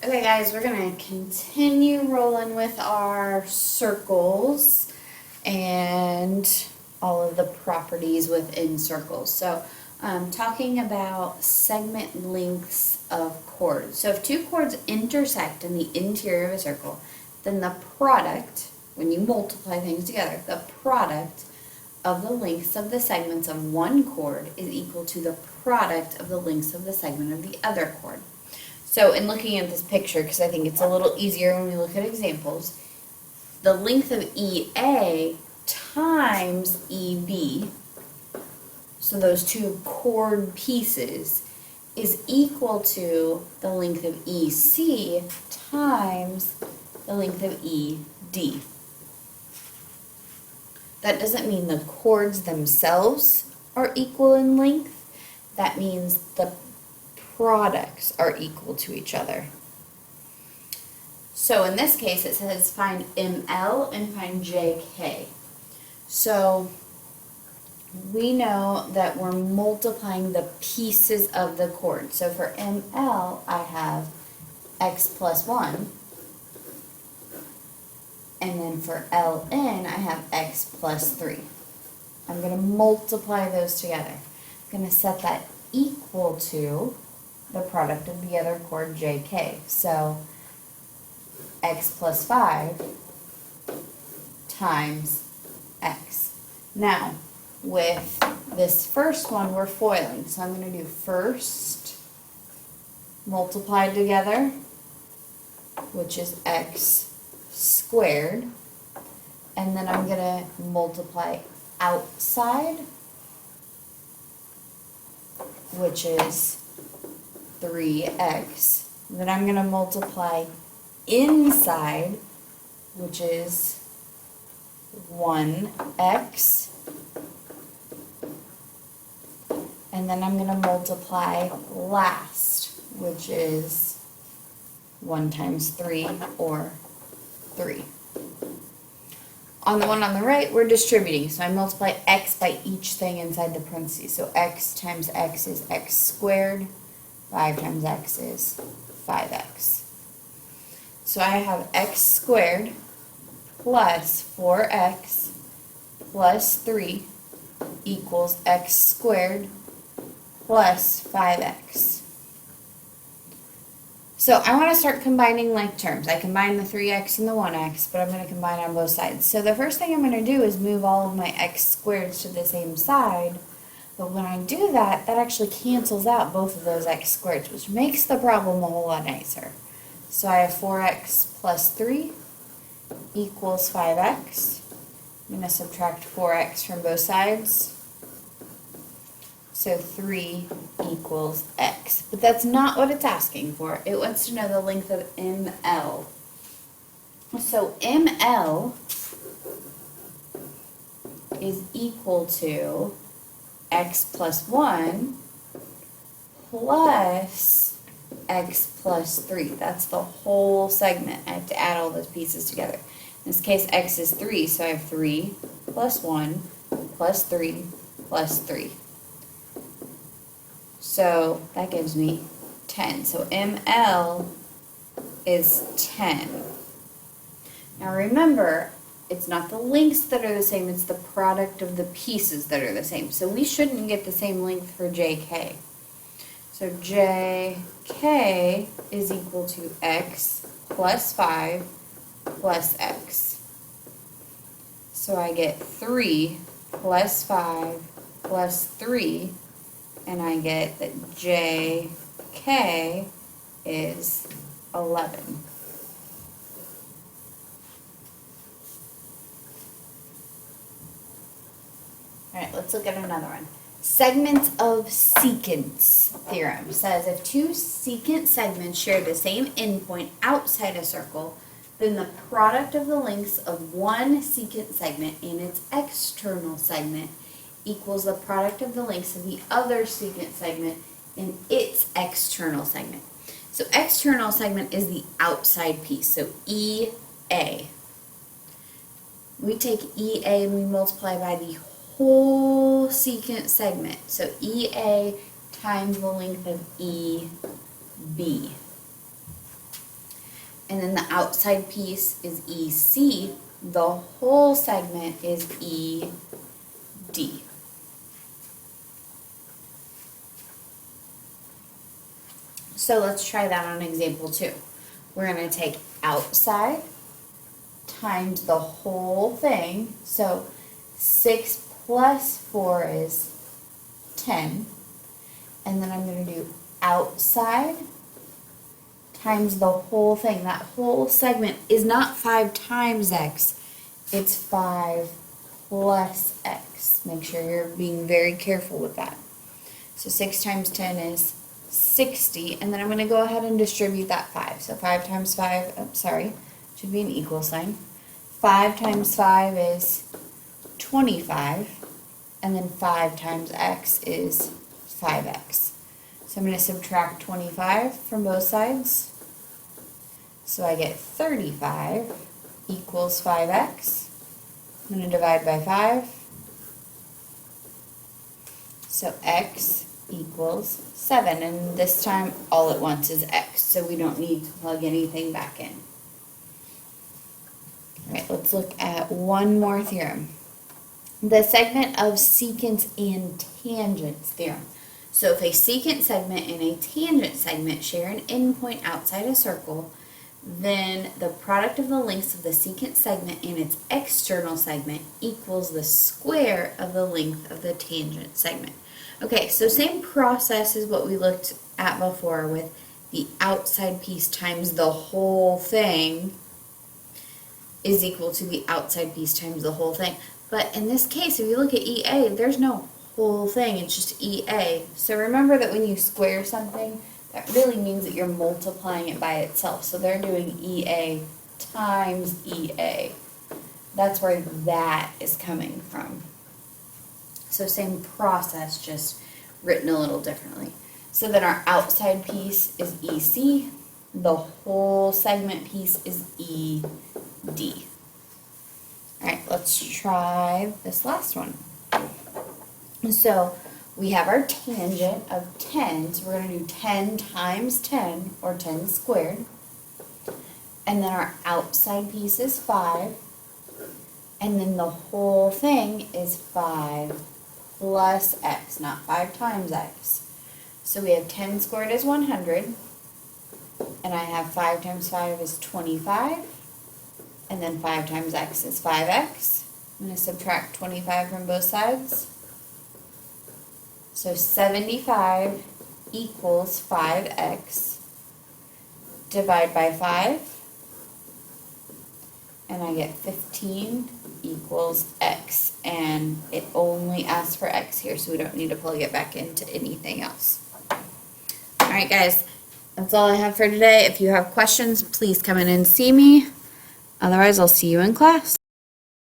Okay guys, we're going to continue rolling with our circles and all of the properties within circles. So talking about segment lengths of chords. So if two chords intersect in the interior of a circle, then the product, when you multiply things together, the product of the lengths of the segments of one chord is equal to the product of the lengths of the segment of the other chord. So in looking at this picture, because I think it's a little easier when we look at examples, the length of EA times EB, so those two chord pieces, is equal to the length of EC times the length of ED. That doesn't mean the chords themselves are equal in length. That means the products are equal to each other. So in this case it says find ML and find JK. So we know that we're multiplying the pieces of the chord. So for ML I have x plus 1, and then for LN I have x plus 3. I'm going to multiply those together. I'm going to set that equal to the product of the other chord JK. So x plus 5 times x. Now with this first one we're foiling, so I'm going to do first multiplied together, which is x squared, and then I'm going to multiply outside, which is 3x. Then I'm going to multiply inside, which is 1x. And then I'm going to multiply last, which is 1 times 3, or 3. On the one on the right, we're distributing, so I multiply x by each thing inside the parentheses. So x times x is x squared, 5 times x is 5x. So I have x squared plus 4x plus 3 equals x squared plus 5x. So I want to start combining like terms. I combine the 3x and the 1x, but I'm going to combine on both sides. So the first thing I'm going to do is move all of my x squareds to the same side. But when I do that, that actually cancels out both of those x squareds, which makes the problem a whole lot nicer. So I have 4x plus 3 equals 5x. I'm going to subtract 4x from both sides. So 3 equals x. But that's not what it's asking for. It wants to know the length of ML. So ML is equal to x plus 1 plus x plus 3. That's the whole segment. I have to add all those pieces together. In this case, x is 3, so I have 3 plus 1 plus 3 plus 3. So that gives me 10. So ML is 10. Now remember, it's not the lengths that are the same, it's the product of the pieces that are the same. So we shouldn't get the same length for JK. So JK is equal to x plus 5 plus x. So I get 3 plus 5 plus 3, and I get that JK is 11. Alright, let's look at another one. Segments of secants theorem says if two secant segments share the same endpoint outside a circle, then the product of the lengths of one secant segment and its external segment equals the product of the lengths of the other secant segment and its external segment. So external segment is the outside piece, so EA. We take EA and we multiply by the whole secant segment. So EA times the length of EB. and then the outside piece is EC, the whole segment is ED. So let's try that on example 2. We're going to take outside times the whole thing. So 6 plus 4 is 10. And then I'm going to do outside times the whole thing. That whole segment is not 5 times x. It's 5 plus x. Make sure you're being very careful with that. So 6 times 10 is 60, and then I'm going to go ahead and distribute that 5. So 5 times 5, should be an equal sign. 5 times 5 is 25, and then 5 times x is 5x. So I'm going to subtract 25 from both sides. So I get 35 equals 5x. I'm going to divide by 5. So x equals 7, and this time all at once is x, so we don't need to plug anything back in. Alright, let's look at one more theorem. The segment of secants and tangents theorem. So if a secant segment and a tangent segment share an endpoint outside a circle, then the product of the lengths of the secant segment and its external segment equals the square of the length of the tangent segment. Okay, so same process as what we looked at before with the outside piece times the whole thing is equal to the outside piece times the whole thing. But in this case, if you look at EA, there's no whole thing, it's just EA. So remember that when you square something, that really means that you're multiplying it by itself. So they're doing EA times EA. That's where that is coming from. So same process, just written a little differently. So then our outside piece is EC, the whole segment piece is ED. Alright, let's try this last one. So we have our tangent of 10, so we're going to do 10 times 10, or 10 squared. And then our outside piece is 5, and then the whole thing is 5 plus x, not 5 times x. So we have 10 squared is 100, and I have 5 times 5 is 25, and then 5 times x is 5x. I'm going to subtract 25 from both sides. So 75 equals 5x. Divide by 5, and I get 15 equals x, and it only asks for x here, so we don't need to plug it back into anything else. Alright guys, that's all I have for today. If you have questions, please come in and see me. Otherwise, I'll see you in class.